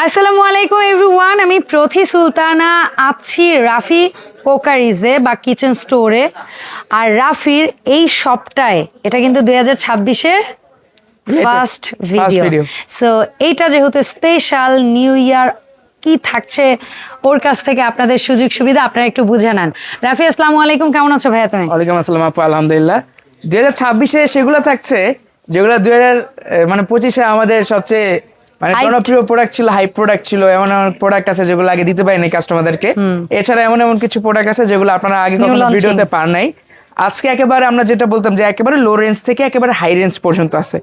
আসসালামু আলাইকুম এভরিওয়ান, আমি প্রথি সুলতানা আছি রাফি কোকারিজে বা কিচেন স্টোরে। আর রাফির এই শপটায় এটা কিন্তু 2026-এর ফার্স্ট ভিডিও। সো এইটা যেহেতু স্পেশাল নিউ ইয়ার, কি থাকছে ওর কাছ থেকে আপনাদের সুযোগ সুবিধা আপনারা একটু বুঝে নেন। রাফি, আসসালামু আলাইকুম, কেমন আছো ভাইয়া তুমি? ওয়ালাইকুম আসসালাম আপু, আলহামদুলিল্লাহ। 2026-এ সেগুলো থাকছে যেগুলো 2025-এ আমাদের সবচেয়ে জনপ্রিয় প্রোডাক্ট ছিল, হাইপ প্রোডাক্ট ছিল। এমন এমন প্রোডাক্ট আছে যেগুলো আগে দিতে পারিনি কাস্টমারদেরকে। এছাড়া এমন এমন কিছু প্রোডাক্ট আছে যেগুলো আপনারা আগে কখনো ভিডিওতে পান নাই। আজকে একেবারে আমরা যেটা বলতাম যে একেবারে লো রেঞ্জ থেকে একেবারে হাই রেঞ্জ পর্যন্ত আছে।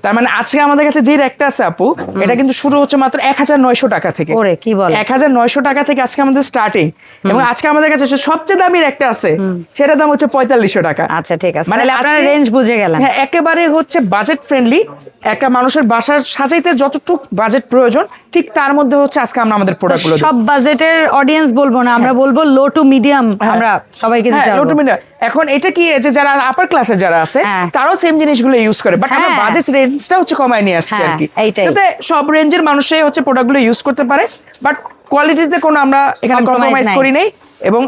তার মানে আজকে আমাদের কাছে যে র্যাকটা আছে আপু, এটা কিন্তু শুরু হচ্ছে মাত্র 1900 টাকা থেকে। ওরে কি বল, 1900 টাকা থেকে আজকে আমাদের স্টার্টিং। এবং আজকে আমাদের কাছে সবচেয়ে দামি র্যাকটা আছে, সেটার দাম হচ্ছে 4500 টাকা। আচ্ছা ঠিক আছে, মানে আপনারা রেঞ্জ বুঝে গেলেন। হ্যাঁ, একেবারে হচ্ছে বাজেট ফ্রেন্ডলি। একটা মানুষের বাসার সাজাইতে যতটুকু বাজেট প্রয়োজন, ঠিক তার মধ্যে হচ্ছে আজকে আমরা আমাদের প্রোডাক্টগুলো সব বাজেটের অডিয়েন্স বলবো না, আমরা বলবো লো টু মিডিয়াম। আমরা সবাইকে দিতে পারবো লো টু মিডিয়াম। এখন এটা কি যে যারা আপার ক্লাসে যারা আছে তারাও সেম জিনিসগুলো ইউজ করে, বাট আমরা বাজেট রেঞ্জটা হচ্ছে কমায় নিয়ে আসছি আর কি, যাতে সব রেঞ্জের মানুষই হচ্ছে প্রোডাক্টগুলো ইউজ করতে পারে। বাট কোয়ালিটিতে কোনো আমরা এখানে কম্প্রোমাইজ করি নাই। এবং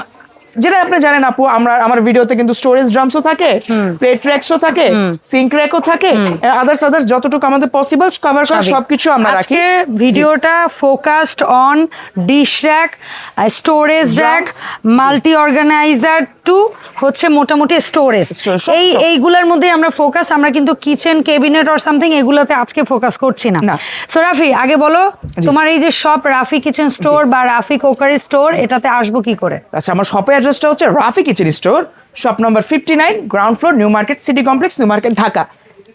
যেটা আপনি জানেন আপু, আমার ভিডিওতে কিন্তু স্টোরেজ ড্রামসও থাকে, প্লেট র্যাকসও থাকে, সিঙ্ক র্যাকও থাকে, আদার্স যতটুকু আমাদের পসিবল কভার করা সবকিছু আমরা রাখি। ভিডিওটা focused on dish rack, storage rack, multi organiser two হচ্ছে মোটামুটি স্টোরেজ, এইগুলোর মধ্যে আমরা ফোকাস। আমরা কিন্তু কিচেন ক্যাবিনেট অর সামথিং এগুলোতে আজকে ফোকাস করছি না। সো রাফি, আগে বলো তোমার এই যে শপ রাফি কিচেন স্টোর বা রাফি কোকারি স্টোর, এটাতে আসবো কি করে? আচ্ছা, আমার শপের অ্যাড্রেসটা হচ্ছে Rafi kitchen store, shop number 59, ground floor, new market city complex, new market, Dhaka.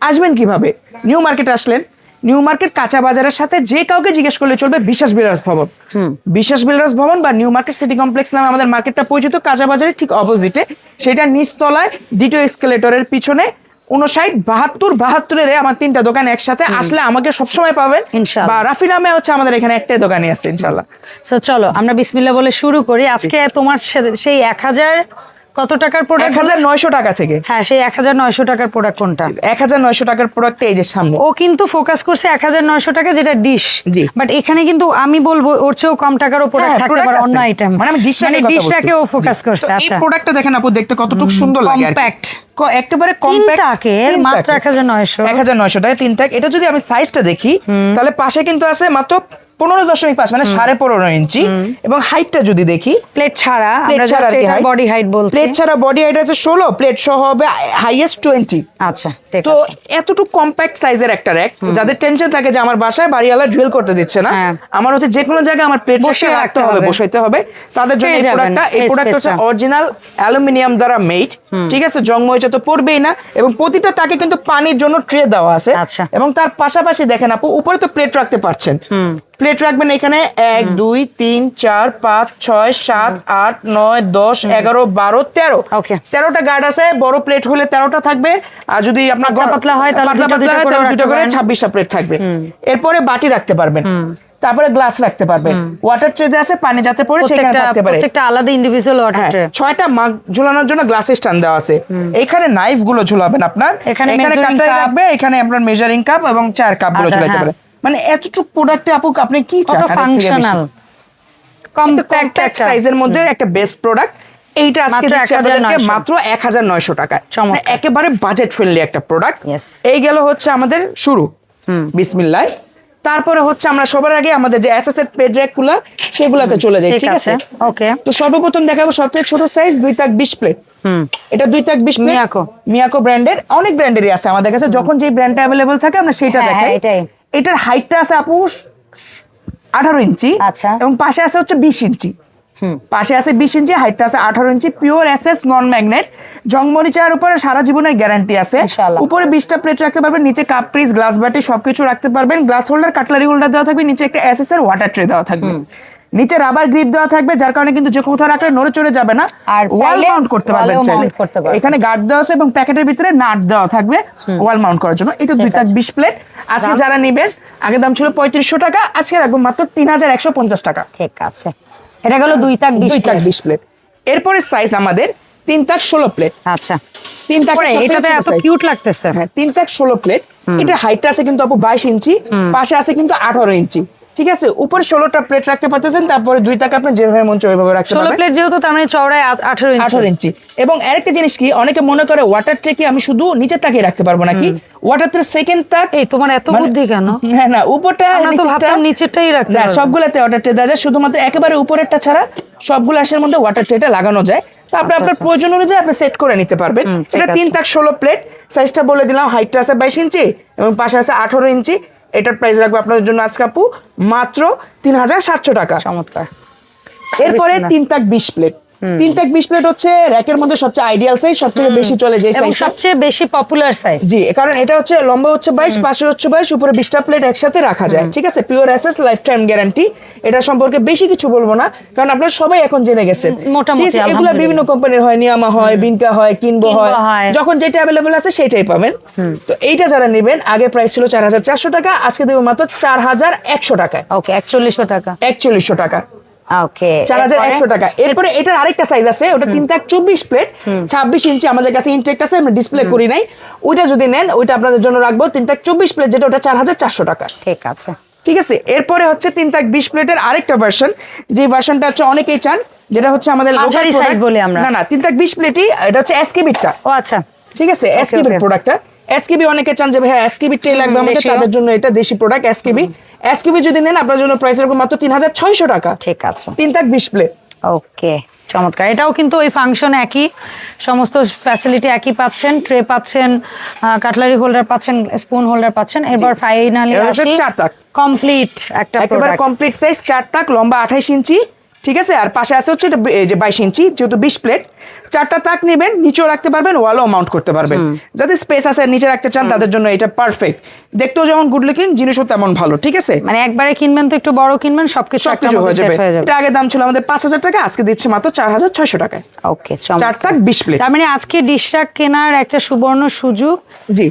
আসবেন কিভাবে? নিউ মার্কেট আসলেন, নিউ মার্কেট কাঁচা বাজারের সাথে যে কাউকে জিজ্ঞেস করলে চলবে বিশ্বাস বিল্ডার্স ভবন। বিশ্বাস বিল্ডার্স ভবন বা নিউ মার্কেট সিটি কমপ্লেক্স নামে আমাদের মার্কেটটা পরিচিত। কাঁচা বাজারের ঠিক অপোজিটে, সেটা নিচতলায় দ্বিতীয় এসকেলেটরের পিছনে 59-72 আমার 3টা দোকান একসাথে। আসলে আমাকে সবসময় পাবেন, বা রাফি নামে হচ্ছে আমাদের এখানে একটাই দোকানই আছে ইনশাআল্লাহ। সো চলো আমরা বিসমিল্লাহ বলে শুরু করি। আজকে তোমার সেই 1000 কত টাকার প্রোডাক্ট? 1900 টাকা থেকে। হ্যাঁ, সেই 1900 টাকার প্রোডাক্ট কোনটা? 1900 টাকার প্রোডাক্ট এই যে সামনে। ও কিন্তু ফোকাস করছে 1900 টাকা, যেটা ডিশ। বাট এখানে কিন্তু আমি বলবো ওর চেয়েও কম টাকারও প্রোডাক্ট থাকতে পারে, অন্য আইটেম। মানে আমি ডিশটাকে ও ফোকাস করছে। আচ্ছা, এই প্রোডাক্টটা দেখেন আপু, দেখতে কতটুকু সুন্দর লাগে, কম্প্যাক্ট, একেবারে কম্প্যাক্ট, মাত্র 1900 টাকা 3 ট্যাগ। এটা যদি আমি সাইজটা দেখি, তাহলে পাশে কিন্তু আছে মাত্র 15.5, মানে 15.5 ইঞ্চি। এবং হাইটটা যদি দেখি, প্লেট ছাড়া, বডি হাইট বলছি, প্লেট ছাড়া বডি হাইট আছে 16, প্লেট সহ হবে হাইয়েস্ট 20। আচ্ছা ঠিক আছে। তো এতটুকু কম্প্যাক্ট সাইজের একটা র‍্যাক, যাদের টেনশন থাকে যে আমার বাসায় বাড়িওয়ালা ড্রিল করতে দিচ্ছে না, আমার হচ্ছে যে কোনো জায়গায় আমার প্লেট বসে রাখতে হবে, বসাইতে হবে, তাদের জন্য এই প্রোডাক্টটা হচ্ছে অরিজিনাল অ্যালুমিনিয়াম দ্বারা মেড। ঠিক আছে, জং মরিচা তো পড়বেই না। এবং প্রতিটা তাকে কিন্তু পানির জন্য ট্রে দেওয়া আছে। এবং তার পাশাপাশি দেখেন আপু, উপরে তো প্লেট রাখতে পারছেন, প্লেট রাখবেন এখানে 1 2 3 4 5 6 7 8 9 10 11 12 13। 13টা গার্ড আছে। বড় প্লেট হলে 13টা থাকবে, আর যদি আপনার পাতলা হয় তাহলে দুটো করে 26টা প্লেট থাকবে। এরপরে বাটি রাখতে পারবেন, তারপরে গ্লাস রাখতে পারবেন, ওয়াটার ট্রে আছে, পানি যাতে পড়ে সেখানে থাকতে পারে। প্রত্যেকটা আলাদা ইন্ডিভিজুয়াল ওয়াটার ট্রে। 6টা মাগ ঝোলানোর জন্য গ্লাসের স্ট্যান্ড দেওয়া আছে। এখানে নাইফ গুলো ঝোলাবেন আপনার, এখানে কাটারি রাখবে, এখানে আপনার মেজারিং কাপ এবং চার কাপ গুলো ঝোলাতে পারে। মানে এতটুকু প্রোডাক্টে আপু আপনি কি চান? ফাংশনাল কম্প্যাক্ট সাইজের মধ্যে একটা বেস্ট প্রোডাক্ট। এইটা আজকে দিচ্ছি আপনাদেরকে মাত্র 1900 টাকায়। মানে একেবারে বাজেট ফ্রেন্ডলি একটা প্রোডাক্ট। এই গেল হচ্ছে আমাদের শুরু, বিসমিল্লাহ। তারপরে হচ্ছে আমরা সবার আগে আমাদের যে এসএস এর প্লেট র‍্যাক গুলো, সেগুলোতে চলে যাই। ঠিক আছে, ওকে। তো সর্বপ্রথম দেখাবো সবচেয়ে ছোট সাইজ 2 তাক 20 প্লেট। এটা 2 তাক 20 প্লেট, মিয়াকো ব্র্যান্ডের। অনেক ব্র্যান্ডেরই আছে আমাদের কাছে, যখন যে ব্র্যান্ডটা अवेलेबल থাকে আমরা সেটা দেখাই। এটার হাইটটা আছে আপু 18 ইঞ্চি, এবং পাশে আছে হচ্ছে 20 ইঞ্চি। পাশে আছে 20 ইঞ্চি, হাইটটা আছে 18 ইঞ্চি। পিওর এসএস নন ম্যাগনেট, জংমরিচার উপরে সারা জীবনের গ্যারান্টি আছে। উপরে 20টা প্লেট রাখতে পারবেন, নিচে কাপ পিস গ্লাস বাটি সবকিছু রাখতে পারবেন। গ্লাস হোল্ডার, কাটলারি হোল্ডার দেওয়া থাকবে, নিচে একটা এসএস এর ওয়াটার ট্রে দেওয়া থাকবে, নিচে রাবার গ্রিপ দেওয়া থাকবে, যার কারণে কিন্তু যে কোথাও রাখলে নড়ে চড়ে যাবে না। আর ওয়াল মাউন্ট করতে পারবেন চাইলে। এখানে গার্ড দেওয়া আছে এবং প্যাকেটের ভিতরে নাট দেওয়া থাকবে ওয়াল মাউন্ট করার জন্য। এটা 2 তাক 20 প্লেট। আজকে যারা নেবেন, আগে দাম ছিল 3500 টাকা, আজকে রাখবো মাত্র 3150 টাকা। ঠিক আছে, এটা গেল 2 তাক 20 প্লেট। এরপরে সাইজ আমাদের 3 তাক 16 প্লেট। আচ্ছা, 3 তাক, এটাতে এত কিউট লাগতেছে। হ্যাঁ, 3 তাক 16 প্লেট। এটা হাইটটা আছে কিন্তু আপু 22 ইঞ্চি, পাশে আছে কিন্তু 18 ইঞ্চি। ঠিক আছে, উপরে 16টা প্লেট রাখতে পারতেছেন, তারপরে 2 তাক আপনি যেভাবে মন চায় ওইভাবে রাখতে 16 পারবেন। প্লেট যেহেতু তার মানে চওড়ায় 18 ইঞ্চি। 18 ইঞ্চি। এবং আরেকটা জিনিস কি, অনেকে মনে করে ওয়াটার ট্রে কি আমি শুধু নিচের তাকে রাখতে পারবো নাকি, ওয়াটার ট্রে সেকেন্ড তাক। এই তোমার এত বুদ্ধি কেন? হ্যাঁ না, উপরটা আমরা তো ভাবতাম নিচেরটাই রাখতে না, পারবো। সবগুলোতে ওয়াটার ট্রে দেওয়া যায়, শুধুমাত্র একেবারে উপরেরটা ছাড়া সবগুলো আসের মধ্যে ওয়াটার ট্রেটা লাগানো যায়। তো আপনি আপনার প্রয়োজন অনুযায়ী আপনি সেট করে নিতে পারবেন। এটা 3 তাক 16 প্লেট, সাইজটা বলে দিলাম, হাইটটা আছে 22 ইঞ্চি এবং পাশে আছে 18 ইঞ্চি। এটার প্রাইস রাখবো আপনাদের জন্য আজকে আপু মাত্র 3700 টাকা। চমৎকার। এরপরে 3 তাক 20 প্লেট। 3 তাক 20 প্লেট হচ্ছে র‍্যাকের মধ্যে সবচেয়ে আইডিয়াল সাইজ, সবচেয়ে বেশি চলে যে এবং সাইজটা, সবচেয়ে বেশি পপুলার সাইজ। জি, কারণ এটা হচ্ছে লম্বা হচ্ছে 22, পাশে হচ্ছে 22, উপরে 20টা প্লেট একসাথে রাখা যায়। ঠিক আছে, pure SS life time guarantee. এটা সম্পর্কে বেশি কিছু বলবো না, কারণ আপনারা সবাই এখন জেনে গেছেন। মোটামুটি এগুলা বিভিন্ন কোম্পানির হয়, নিয়ামা হয়, বিনকা হয়, কিনবো হয়, যখন যেটা অ্যাভেলেবল আছে সেটাই পাবেন। তো এইটা যারা নেবেন, আগে প্রাইস ছিল 4400 টাকা, আজকে দেবো মাত্র 4100 টাকায়। ওকে, 4100 টাকা। 4100 টাকা। ওকে, 4100 টাকা। এরপরে এটার আরেকটা সাইজ আছে, ওটা 3 তাক 24 প্লেট, 26 ইঞ্চি আমাদের কাছে ইনটেক আছে, আমরা ডিসপ্লে করি নাই। ওইটা যদি নেন, ওইটা আপনাদের জন্য রাখবো 3 তাক 24 প্লেট, যেটা ওটা 4400 টাকা। ঠিক আছে, ঠিক আছে। এরপরে হচ্ছে 3 তাক 20 প্লেটের আরেকটা ভার্সন, যে ভার্সনটা হচ্ছে অনেকেই চান, যেটা হচ্ছে আমাদের মাঝারি সাইজ বলি আমরা। না 3 তাক 20 প্লেটই, এটা হচ্ছে এসকেবিটা। ও আচ্ছা, ঠিক আছে, এসকেবির প্রোডাক্টটা। এসকেবি অনেকে চান যে ভাই এসকেবিটাই লাগবে আমাদের, তাদের জন্য এটা দেশি প্রোডাক্ট এসকেবি। এসকেবি যদি নেন, আপনার জন্য প্রাইস রাখবো মাত্র 3600 টাকা। ঠিক আছে, 3 তাক 20 প্লেট। ওকে, চমৎকার। এটাও কিন্তু ওই ফাংশন একই, সমস্ত ফ্যাসিলিটি একই পাচ্ছেন, ট্রে পাচ্ছেন, কাটলারি হোল্ডার পাচ্ছেন, স্পুন হোল্ডার পাচ্ছেন। এবার ফাইনালি আসি 4 তাক কমপ্লিট একটা একেবারে প্রোডাক্ট। কমপ্লিট সাইজ 4 তাক, লম্বা 28 ইঞ্চি। ঠিক আছে, আর পাশে আছে হচ্ছে এটা যে 22 ইঞ্চি, যেহেতু 20 প্লেট। 4টা তাক নেবেন, নিচেও রাখতে পারবেন, ওয়ালও মাউন্ট করতে পারবেন। যাদের স্পেস আছে নিচে রাখতে চান, তাদের জন্য এটা পারফেক্ট। দেখতেও যেমন গুড লুকিং, জিনিসও তেমন ভালো। ঠিক আছে, মানে একবারে কিনবেন তো একটু বড় কিনবেন, সবকিছু হয়ে যাবে। এটা আগে দাম ছিল আমাদের 5000 টাকা, আজকে দিচ্ছে মাত্র 4600 টাকায়। ওকে, 4 তাক 20 প্লেট। তার মানে আজকে ডিশটা কেনার একটা সুবর্ণ সুযোগ। জি,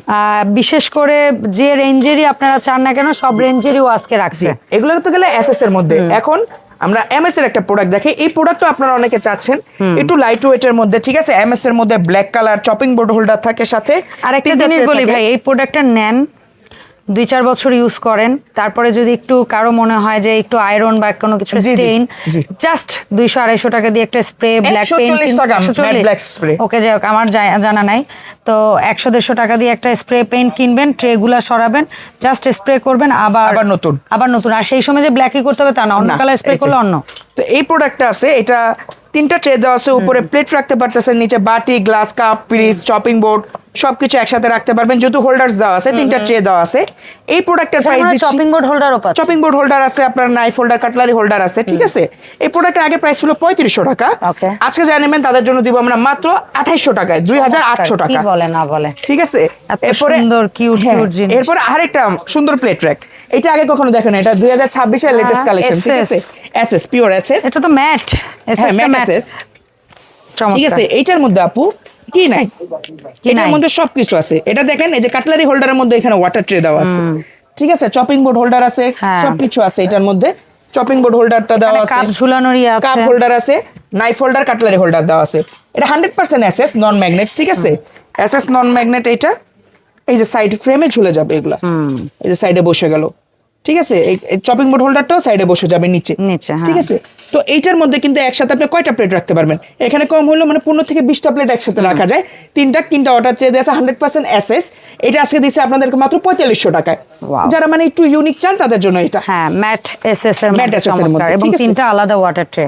বিশেষ করে যে রেঞ্জেরই আপনারা চান না কেন, সব রেঞ্জেরই আজকে রাখছে। এগুলো তো গেলে এসএস এর মধ্যে। এখন আমরা এমএস এর একটা প্রোডাক্ট দেখি। এই প্রোডাক্টটা আপনারা অনেকে চাচ্ছেন, একটু লাইট ওয়েটের মধ্যে। ঠিক আছে, এমএস এর মধ্যে black colour chopping board holder থাকে সাথে। আরেকটা জিনিস বলি ভাই, এই প্রোডাক্টটা নেন, 2-4 বছর ইউজ করেন, তারপরে যদি একটু কারো মনে হয় যে একটু আয়রন বা কোনো কিছু স্টেইন, জাস্ট 200-250 টাকা দিয়ে একটা স্প্রে ব্ল্যাক পেইন্ট, 140 ওকে, যাই হোক আমার জানা নাই, তো 100-150 টাকা দিয়ে একটা স্প্রে পেইন্ট কিনবেন, ট্রেগুলা সরাবেন, জাস্ট স্প্রে করবেন, আবার নতুন। আর সেই সময় যে ব্ল্যাকই করতে হবে তা না, অন্য কালার স্প্রে করলে অন্য। তো এই প্রোডাক্টটা আছে, এটা 3টা ট্রে দেওয়া আছে, উপরে প্লেট রাখতে পারতেছেন, নিচে বাটি, গ্লাস, কাপ, পিরিচ, চপিং বোর্ড সবকিছু একসাথে রাখতে পারবেন, যেহেতু হোল্ডারস দেওয়া আছে, 3টা ট্রে দেওয়া আছে। এই প্রোডাক্টের প্রাইস দিচ্ছি, চপিং বোর্ড হোল্ডারও পাচ্ছেন, চপিং বোর্ড হোল্ডার আছে, আপনার নাইফ হোল্ডার, কাটলারি হোল্ডার আছে। ঠিক আছে, এই প্রোডাক্টের আগে প্রাইস ছিল 3500 টাকা, আজকে যা নেবেন তাদের জন্য দিব আমরা মাত্র 2800 টাকায়, 2800 টাকা। বলে না বলে, ঠিক আছে। এরপরে সুন্দর কিউট জিনিস। এরপর আরেকটা সুন্দর প্লেট র‍্যাক, এটা আগে কখনো দেখেন, এটা 2026 এর লেটেস্ট কালেকশন। ঠিক আছে, এসএস, পিওর এসএস। এটা তো ম্যাট এসএস। ঠিক আছে, এইটার মধ্যে আপু কি নাই, এটার মধ্যে সবকিছু আছে। এটা দেখেন, এই যে কাটলারি হোল্ডারের মধ্যে এখানে ওয়াটার ট্রে দেওয়া আছে। ঠিক আছে, চপিং বোর্ড হোল্ডার আছে, সবকিছু আছে এটার মধ্যে। চপিং বোর্ড হোল্ডারটা দেওয়া আছে, কাপ ঝুলানোর কাপ হোল্ডার আছে, নাইফ হোল্ডার, কাটলারি হোল্ডার দেওয়া আছে। এটা 100% এসএস নন ম্যাগনেট। ঠিক আছে, এসএস নন ম্যাগনেট। এটা এই যে সাইড ফ্রেমে ঝুলে যাবে, এগুলা এই যে সাইডে বসে গেল। ঠিক আছে, এই চপিং বোর্ড হোল্ডারটাও সাইডে বসে যাবে নিচে। ঠিক আছে, তো এইটার মধ্যে কিন্তু একসাথে আপনি কয়টা প্লেট রাখতে পারবেন, এখানে কম হলো মানে 15 থেকে 20টা প্লেট একসাথে রাখা যায়। 3টা ওয়াটার ট্রে দিয়ে আছে, 100% এসএস। এটা আজকে দিচ্ছে আপনাদেরকে মাত্র 4500 টাকায়। যারা মানে একটু ইউনিক চান তাদের জন্য এটা। হ্যাঁ, ম্যাট এসএস এর মধ্যে, এবং 3টা আলাদা ওয়াটার ট্রে।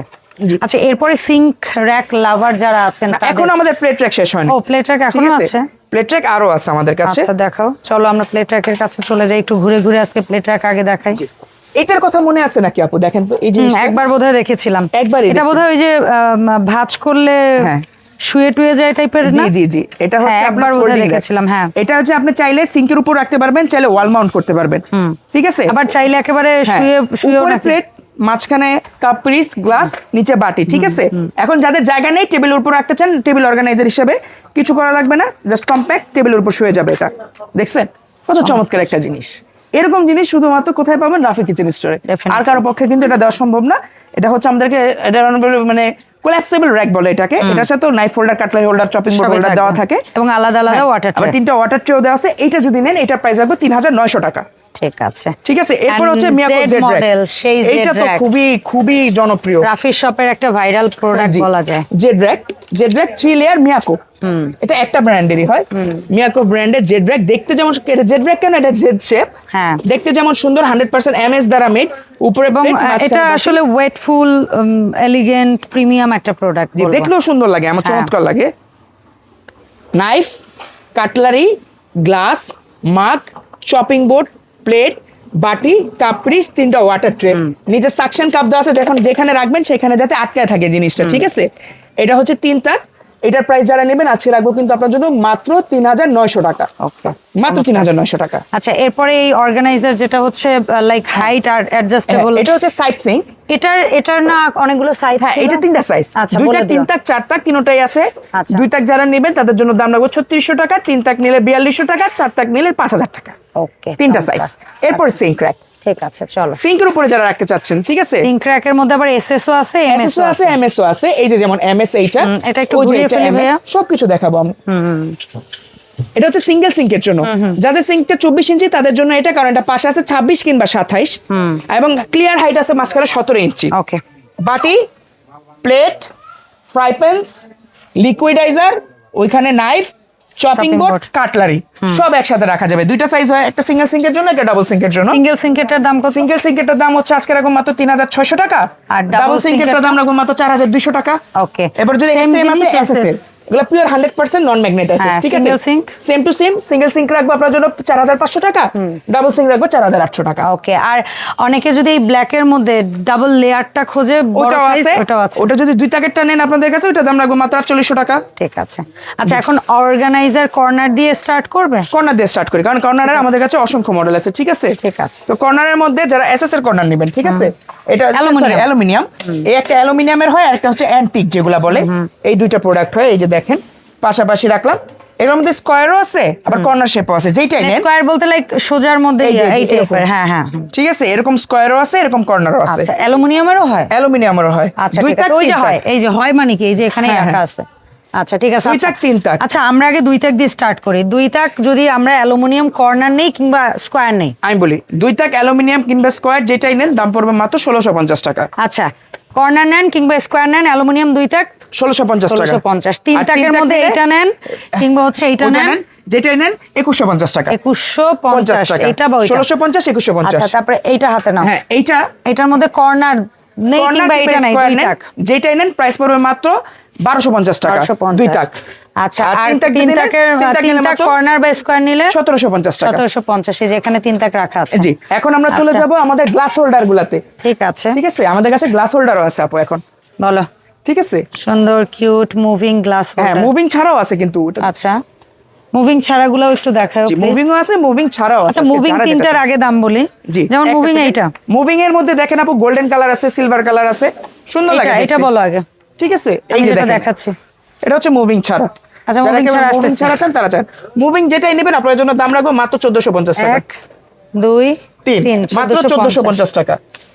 আচ্ছা, এরপরে সিঙ্ক র‍্যাক লাভার যারা আছেন, এখন আমাদের প্লেট র‍্যাক শেষ হয়নি। ও, প্লেট র‍্যাক এখনো আছে? প্লেট র‍্যাক আরো আছে আমাদের কাছে। আচ্ছা, দেখাও, চলো আমরা প্লেট র‍্যাকের কাছে চলে যাই, একটু ঘুরে ঘুরে আজকে প্লেট র‍্যাক আগে দেখাই। এটার কথা মনে আছে নাকি আপু? দেখেন তো, এই জিনিসটা একবার বোধহয় দেখেছিলাম। এটা বোধহয় ওই যে ভাঁজ করলে শুয়ে টুয়ে যায় টাইপের না? জি, এটা হচ্ছে একবার বোধহয় দেখেছিলাম। হ্যাঁ, এটা হচ্ছে আপনি চাইলে সিঙ্কের উপর রাখতে পারবেন, চাইলে ওয়াল মাউন্ট করতে পারবেন। ঠিক আছে, আবার চাইলে একেবারে শুয়ে প্লেট, মাঝখানে কাপ, পিরিচ, গ্লাস, নিচে বাটি। ঠিক আছে, এখন যাদের জায়গা নেই, টেবিলের উপর রাখতে চান, টেবিল অর্গানাইজার হিসেবে কিছু করা লাগবে না, জাস্ট কম্প্যাক্ট টেবিলের উপর শুয়ে যাবে। এটা দেখছেন কত চমৎকার একটা জিনিস। এরকম জিনিস শুধুমাত্র কোথায় পাবেন? রাফি কিচেন স্টোরে। আর কারো পক্ষে কিন্তু এটা দেওয়া সম্ভব না। এটা হচ্ছে আমাদেরকে মানে কোলাপসেবল র‍্যাক বলে এটাকে। এটার সাথে knife holder, cutlery holder, chopping board holder দেওয়া থাকে, এবং আলাদা আলাদা ওয়াটার ট্রে। আবার 3টা ওয়াটার ট্রেও দেওয়া আছে। এইটা যদি নেন, এটার প্রাইস রাখবো 3900 টাকা। ঠিক আছে। ঠিক আছে, এরপর হচ্ছে মিয়াকো জেড মডেল, সেই এইটা তো খুবই খুবই জনপ্রিয়, রাফি শপের একটা ভাইরাল প্রোডাক্ট বলা যায়। জেড র্যাক 3 লেয়ার মিয়াকো, এটা একটা ব্র্যান্ডেরই হয়, মিয়াকো ব্র্যান্ডের জেড র্যাক। দেখতে যেমন, এটা জেড র্যাক কেন, এটা জেড শেপ, হ্যাঁ দেখতে যেমন সুন্দর, 100% এমএস দ্বারা মেড, উপরে এবং এটা আসলে ওয়েটফুল এলিগেন্ট প্রিমিয়াম একটা প্রোডাক্ট, দেখলেও সুন্দর লাগে, আমার চমৎকার লাগে। নাইফ, কাটলারি, গ্লাস, মাগ, চপিং বোর্ড, প্লেট, বাটি, কাপড়িস, 3টা ওয়াটার ট্রে, নিচে সাকশন কাপ দেওয়া আছে, যখন যেখানে রাখবেন সেখানে যাতে আটকায় থাকে জিনিসটা। ঠিক আছে, এটা হচ্ছে 3 তাক। এটার প্রাইস যারা নেবেন আজকে রাখবো কিন্তু আপনার জন্য মাত্র 3900 টাকা। ওকে, মাত্র 3900 টাকা। আচ্ছা, এরপরে এই অর্গানাইজার যেটা হচ্ছে লাইক হাইট আর অ্যাডজাস্টেবল, এটা হচ্ছে সাইড সিঙ্ক। এটার না অনেকগুলো সাইজ? হ্যাঁ, এটা 3টা সাইজ, 2টা, 3 তাক, 4 তাক, তিনটাই আছে। 2 তাক যারা নেবেন তাদের জন্য দাম রাখবো 3600 টাকা, 3 তাক নিলে 4200 টাকা, 4 তাক নিলে 5000 টাকা। ওকে, 3টা সাইজ। এরপর সিঙ্ক র্যাক। ঠিক আছে, চলো। সিঙ্কের উপরে যারা রাখতে চাচ্ছেন, ঠিক আছে, সিঙ্ক র্যাকের মধ্যে আবার এসএসও আছে, এসএসও আছে, এমএসও আছে। এই যে যেমন এমএস, এইটা এটা একটু ঘুরিয়ে ফেলি ভাইয়া, সবকিছু দেখাবো আমি। এটা হচ্ছে সিঙ্গেল সিঙ্কের জন্য, যাদের সিঙ্কটা 24 ইঞ্চি তাদের জন্য এটা, কারণ এটা পাশে আছে 26 কিংবা 27 এবং ক্লিয়ার হাইট আছে মাঝখানে 17 ইঞ্চি। ওকে, বাটি, প্লেট, ফ্রাই প্যানস, লিকুইডাইজার, ওইখানে নাইফ, চপিং বোর্ড, কাটলারি সব একসাথে রাখা যাবে। 2টা সাইজ হয়, একটা সিঙ্গেল সিঙ্কের জন্য, একটা ডাবল সিঙ্কের জন্য। সিঙ্গেল সিঙ্কেরটার দাম কত? সিঙ্গেল সিঙ্কেরটার দাম হচ্ছে আজকে রাখবো মাত্র 3600 টাকা, আর ডাবল সিঙ্কেরটার দাম রাখবো মাত্র 4200 টাকা। ওকে, এবার যদি সেম আছে এসএসএস, এগুলো পিওর 100% নন ম্যাগনেট এসএস। ঠিক আছে, same to same. Single sink রাখবো আপনার জন্য 4500 টাকা, ডাবল সিঙ্ক রাখবো 4800 টাকা। ওকে, আর অনেকে যদি এই ব্ল্যাক এর মধ্যে ডাবল লেয়ারটা খোঁজে, বড় সাইজ, ওটাও আছে। ওটা যদি 2 তাকেরটা নেন আপনাদের কাছে, ওটা দাম রাখবো মাত্র 4800 টাকা। ঠিক আছে। আচ্ছা, এখন অর্গানাইজার কর্নার দিয়ে স্টার্ট করবে? কর্নার দিয়ে স্টার্ট করি, কারণ কর্নারে আমাদের কাছে অসংখ্য মডেল আছে। ঠিক আছে, ঠিক আছে। তো কর্নারের মধ্যে যারা এসএস এর কর্নার নেবেন, ঠিক আছে, এটা অ্যালুমিনিয়াম, এই একটা অ্যালুমিনিয়ামের হয় আর একটা হচ্ছে অ্যান্টিক যেগুলা বলে, এই 2টা প্রোডাক্ট হয়। এই যে দেখেন পাশাপাশি রাখলাম, এর মধ্যে স্কয়ারও আছে আবার কর্নার শেপও আছে, যেটাই নেন। স্কয়ার বলতে লাইক সোজার মধ্যে এই টাইপের? হ্যাঁ হ্যাঁ, ঠিক আছে, এরকম স্কয়ারও আছে, এরকম কর্নারও আছে। আচ্ছা, অ্যালুমিনিয়ামেরও হয়? অ্যালুমিনিয়ামেরও হয়। আচ্ছা, ঠিক আছে, ওই যে হয়, এই যে হয় মানে কি, এই যে এখানে রাখা আছে। আচ্ছা, ঠিক আছে। 2 তাক 3 তাক। আচ্ছা, আমরা আগে 2 তাক দিয়ে স্টার্ট করি। 2 তাক যদি আমরা অ্যালুমিনিয়াম কর্নার নেই কিংবা স্কয়ার নেই? আমি বলি 2 তাক অ্যালুমিনিয়াম কিংবা স্কয়ার যেটাই নেন দাম পড়বে মাত্র 1650 টাকা। আচ্ছা, কর্নার নেন কিংবা স্কয়ার নেন, অ্যালুমিনিয়াম 2 তাক 1650 টাকা। 1650। 3 তাকের মধ্যে এটা নেন কিংবা হচ্ছে এইটা নেন, যেটাই নেন 2150 টাকা। 2150 টাকা, এটা বা ওইটা? 1650, 2150। আচ্ছা, তারপরে এইটা হাতে নাও। হ্যাঁ, এটার মধ্যে কর্নার নেই কিংবা এটা নাই, 2 তাক যেটাই নেন প্রাইস পড়বে মাত্র 1250 টাকা, 2 তাক। আচ্ছা, আর 3 তাক কর্নার বা স্কয়ার নিলে 1750 টাকা। 1750, এই যে এখানে 3 তাক রাখা আছে। জি, এখন আমরা চলে যাব আমাদের গ্লাস হোল্ডার গুলাতে। ঠিক আছে, ঠিক আছে, আমাদের কাছে গ্লাস হোল্ডারও আছে আপু এখন। বলো। ঠিক আছে, সুন্দর কিউট মুভিং গ্লাস হোল্ডার। হ্যাঁ, মুভিং ছাড়াও আছে কিন্তু। আচ্ছা, মুভিং ছাড়াগুলোও একটু দেখাও প্লিজ। মুভিংও আছে, মুভিং ছাড়াও আছে। আচ্ছা, মুভিং 3টার আগে দাম বলি। যেমন মুভিং এইটা, মুভিং এর মধ্যে দেখেন আপু গোল্ডেন কালার আছে, সিলভার কালার আছে, সুন্দর লাগে। এটা বলো আগে। ঠিক আছে, এই যে দেখাচ্ছি, এটা হচ্ছে মুভিং ছাড়া। আচ্ছা, মুভিং ছাড়া চান তারা চান, মুভিং যেটাই নেবেন আপনার জন্য দাম রাখবো মাত্র 1450 টাকা। 1 2 3 মাত্র 1450 টাকা।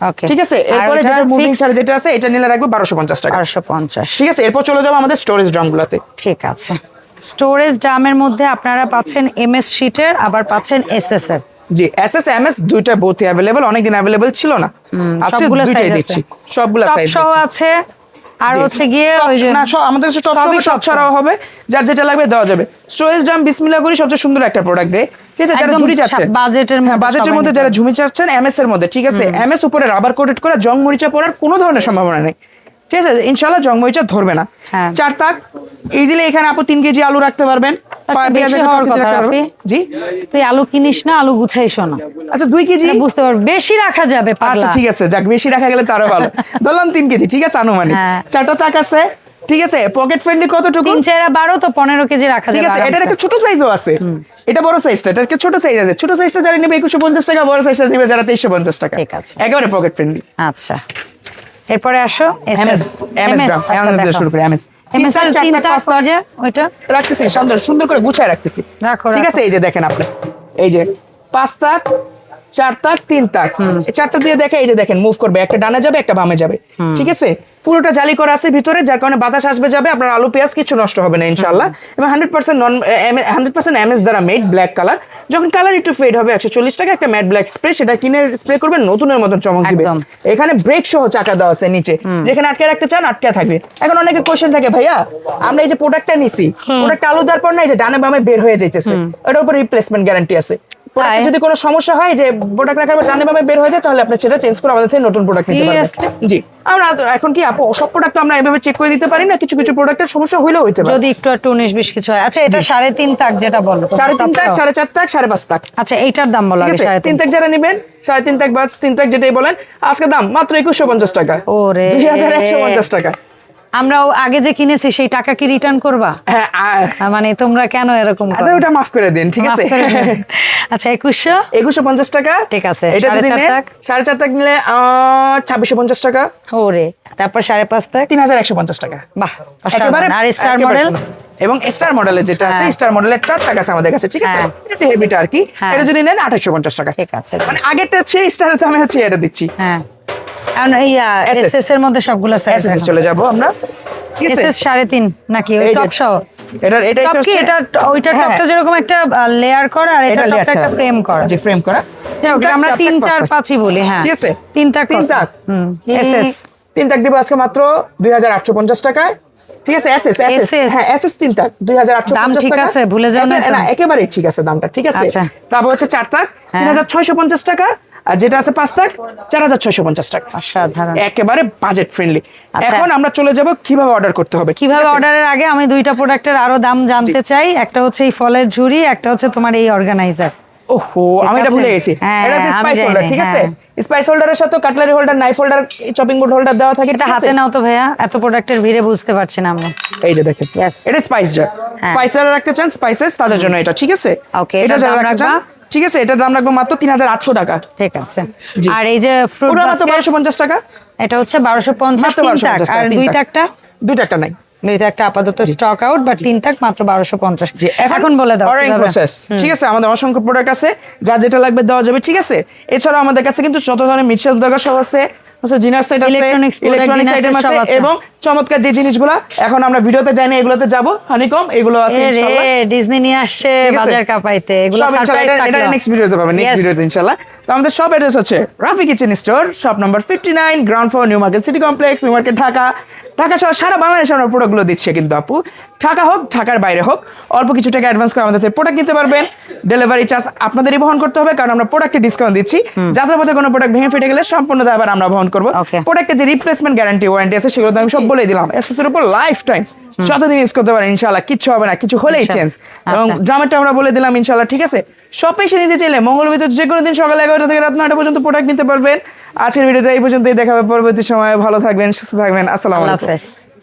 ওকে, ঠিক আছে, এরপরে যেটা মুভিং ছাড়া যেটা আছে এটা নিলে রাখবো 1250 টাকা। 1250। ঠিক আছে, এরপর চলে যাবো আমাদের স্টোরেজ ড্রামগুলোতে। ঠিক আছে, স্টোরেজ ড্রামের মধ্যে আপনারা পাচ্ছেন এমএস শীটের, আবার পাচ্ছেন এসএস এর। জি, এসএস এমএস দুইটা বোথ अवेलेबल, অনেকদিন अवेलेबल ছিল না, আজকে দুইটাই দিচ্ছি, সবগুলা সাইজ সব আছে। আর হচ্ছে গিয়ে ওই যে না, আমাদের কাছে টপ সব ছাড়াও হবে, যার যেটা লাগবে দেওয়া যাবে। স্টোরেজ ড্রাম বিসমিল্লাহ করি সবচেয়ে সুন্দর একটা প্রোডাক্ট দেয়। ঠিক আছে, যারা ঝুড়ি যাচ্ছেন বাজেটের মধ্যে, যারা ঝুমি চাচ্ছেন এমএস এর মধ্যে, ঠিক আছে, এমএস উপরে রাবার কোটেড করা, জং মরিচা পড়ার কোনো ধরনের সম্ভাবনা নেই। ঠিক আছে, ইনশাআল্লাহ জং মরিচা ধরবে না। 4 তাক ইজিলি এখানে আপু 3 কেজি আলু রাখতে পারবেন, পেঁয়াজের ক্যাপাসিটি রাখতে পারবেন। জি, তুই আলু কিনিস না, আলু গুছাইছ না। আচ্ছা, 2 কেজি বুঝতে পারবে, বেশি রাখা যাবে পাগলা। আচ্ছা, ঠিক আছে, যাক, বেশি রাখা গেলে তারও ভালো। ধরলাম 3 কেজি, ঠিক আছে, আনুমানিক 4টা তাক আছে। ঠিক আছে, পকেট ফ্রেন্ডলি কতটুকু? 3 4 12 তো 15 কেজি রাখা যাবে। ঠিক আছে, এটার একটা ছোট সাইজও আছে, এটা বড় সাইজটা, এটা একটা ছোট সাইজ আছে। ছোট সাইজটা যারা নেবে 2150 টাকা, বড় সাইজটা নেবে যারা 2350 টাকা। ঠিক আছে, একেবারে পকেট ফ্রেন্ডলি। আচ্ছা, এরপরে আসো এমএস দিয়ে শুরু করি। এমএস এর 3 তাক যে ওইটা রাখতেছি, সুন্দর করে গুছায় রাখতেছি। ঠিক আছে, এই যে দেখেন আপনি, এই যে 5 তাক 4 তাক 3 তাক, এই 4টা দিয়ে দেখে, এই যে দেখেন মুভ করবে, একটা ডানে যাবে একটা বামে যাবে, ঠিক আছে। পুরোটা জালি করা আছে ভিতরে, যার কারণে বাতাস আসবে যাবে, আপনার আলু পেঁয়াজ কিছু নষ্ট হবে না ইনশাআল্লাহ। এবং 100% এমএস দ্বারা মেড, ব্ল্যাক কালার। যখন কালার একটু ফেড হবে 140 টাকা একটা ম্যাট ব্ল্যাক স্প্রে, সেটা কিনে স্প্রে করবেন, নতুনের মতন চমক দিবে। এখানে ব্রেক সহ চাকা দেওয়া আছে নিচে, যেখানে আটকে রাখতে চান আটকে থাকবে। এখন অনেকের কোশ্চেন থাকে, ভাইয়া আমরা এই যে প্রোডাক্টটা নিছি, প্রোডাক্ট আলু দেওয়ার পর না এই যে ডানে বামে বের হয়ে যাইতেছে, এটার উপর রিপ্লেসমেন্ট গ্যারান্টি আছে। যদি কোনো সমস্যা হয় যে প্রোডাক্ট রাখার পর ডানে বামে বের হয়ে যায়, তাহলে আপনি সেটা চেঞ্জ করে আমাদের থেকে নতুন প্রোডাক্ট নিতে পারবেন। জি, আমরা এখন কি আপু সব প্রোডাক্ট তো আমরা এভাবে চেক করে দিতে পারি না, কিছু কিছু প্রোডাক্টের সমস্যা হইলেও হইতে পারে, যদি একটু 19-20 কিছু হয়। আচ্ছা, এটা 3.5 তাক যেটা বলো, 3.5 তাক, 4.5 তাক, 5.5 তাক। আচ্ছা, এইটার দাম বলো আগে। 3 তাক যারা নেবেন, 3.5 তাক বা 3 তাক যেটাই বলেন, আজকে দাম মাত্র 2150 টাকা। ওরে 2150 টাকা। আমরা আগে যে কিনেছি সেই টাকা কি রিটার্ন করবা? হ্যাঁ, মানে তোমরা কেন এরকম করো? আচ্ছা, ওটা মাফ করে দিন, ঠিক আছে। আচ্ছা, 2150 টাকা, ঠিক আছে। এটা যদি নেন 4.5 তাক নিলে 2650 টাকা। ওরে, তারপর 5.5 তাক 3150 টাকা। বাহ, একেবারে। আর স্টার মডেল, এবং স্টার মডেলের যেটা আছে, স্টার মডেলের 4 টাকা আছে আমাদের কাছে, ঠিক আছে। এটা একটু হেভিটা আর কি, এটা যদি নেন 2850 টাকা। ঠিক আছে, মানে আগেরটা হচ্ছে স্টারের দামে হচ্ছে এটা দিচ্ছি। হ্যাঁ, এখন এসএস এর মধ্যে সবগুলো সাইজ এসএস চলে যাব আমরা, ঠিক আছে। এসএস 3.5 নাকি ওই টপ সহ? এটা টপ কি এটা? ওইটা টপটা যেরকম একটা লেয়ার করা, আর এটা টপটা একটা ফ্রেম করা। জি, ফ্রেম করা। আমরা 3, 4, 5ই বলি। হ্যাঁ, ঠিক আছে। 3 তাক, 3 তাক এসএস 3 তাক দিব আজকে মাত্র 2850 টাকায়, ঠিক আছে। এসএস হ্যাঁ, এসএস 3 তাক 2850 দাম ঠিক আছে, ভুলে যাও না। না, একেবারে ঠিক আছে দামটা, ঠিক আছে। আচ্ছা। তারপর হচ্ছে 4 তাক 3650 টাকা, আর যেটা আছে 5 তাক 4650 টাকা। অসাধারণ, একেবারে বাজেট ফ্রেন্ডলি। এখন আমরা চলে যাব কিভাবে অর্ডার করতে হবে। কিভাবে অর্ডারের আগে আমি দুইটা প্রোডাক্টের আরো দাম জানতে চাই। একটা হচ্ছে এই ফলের ঝুড়ি, একটা হচ্ছে তোমার এই অর্গানাইজার। ওহো, আমি এটা ভুলে গেছি। এটা হচ্ছে স্পাইস হোল্ডার, ঠিক আছে। স্পাইস হোল্ডারের সাথে cutlery holder, knife holder, chopping board holder দেওয়া থাকে। এটা হাতে নাও তো ভাইয়া, এত প্রোডাক্টের ভিড়ে বুঝতে পারছি না আমরা। এই যে দেখেন, এটা স্পাইস জার। স্পাইস জার রাখতে চান, স্পাইসেস তাদের জন্য এটা, ঠিক আছে। ওকে, এটা যারা রাখতে চান, ঠিক আছে, এটার দাম রাখবো মাত্র 3800 টাকা। ঠিক আছে। আর এই যে ফ্রুট বাস্কেট 1250 টাকা, এটা হচ্ছে 1250 টাকা। আর 2 তাকটা? 2 টাকা নাই, 2 তাকটা আপাতত স্টক আউট, বাট 3 তাক মাত্র 1250। এখন বলে দাও অর্ডারিং প্রসেস, ঠিক আছে। আমাদের অসংখ্য প্রোডাক্ট আছে, যা যেটা লাগবে দেওয়া যাবে, ঠিক আছে। এছাড়াও আমাদের কাছে কিন্তু যত ধরনের মিক্সার দরকার সব আছে, জিনার সাইড আছে, ইলেকট্রনিক্স আইটেম আছে, এবং চমৎকার যে জিনিসগুলো এখন আমরা ভিডিওতে যাই না, এগুলোতে যাব। হানিকম এগুলো আছে ইনশাআল্লাহ। ডিজনি নিয়ে আসছে বাজার কাপাইতে, এগুলো সারপ্রাইজ থাকবে। এটা নেক্সট ভিডিওতে পাবেন, নেক্সট ভিডিওতে ইনশাআল্লাহ। তো আমাদের শপ অ্যাড্রেস হচ্ছে Rafi kitchen store, shop number 59, ground floor, new market city complex, new market, Dhaka. Dhaka সহ সারা বাংলাদেশে আমরা প্রোডাক্টগুলো দিচ্ছি কিন্তু আপু, ঢাকা হোক ঢাকার বাইরে হোক, অল্প কিছু টাকা অ্যাডভান্স করে আমাদের থেকে প্রোডাক্ট নিতে পারবেন। ডেলিভারি চার্জ আপনাদেরই বহন করতে হবে, কারণ আমরা প্রোডাক্টে ডিসকাউন্ট দিচ্ছি। যাদের মধ্যে কোনো প্রোডাক্ট ভেঙে ফেটে গেলে সম্পূর্ণ দায়ভার আমরা বহন করবো। প্রোডাক্টের যে রিপ্লেসমেন্ট গ্যারান্টি, ওয়ারেন্টি আছে, সেগুলো তো আমি সব বলে দিলাম। এসএসের উপর লাইফ টাইম যতদিন ইউজ করতে পারেন ইনশাআল্লাহ, কিচ্ছু হবে না, কিছু হলেই চেঞ্জ। এবং ড্রামেরটা আমরা বলে দিলাম ইনশাআল্লাহ, ঠিক আছে। শপে এসে নিতে চাইলে মঙ্গল ভিতর যে কোনো দিন সকাল 11টা থেকে রাত 9টা পর্যন্ত প্রোডাক্ট নিতে পারবেন। আজকের ভিডিওটা এই পর্যন্তই, দেখা হবে পরবর্তী সময়ে। ভালো থাকবেন, সুস্থ থাকবেন, আসসালামু আলাইকুম।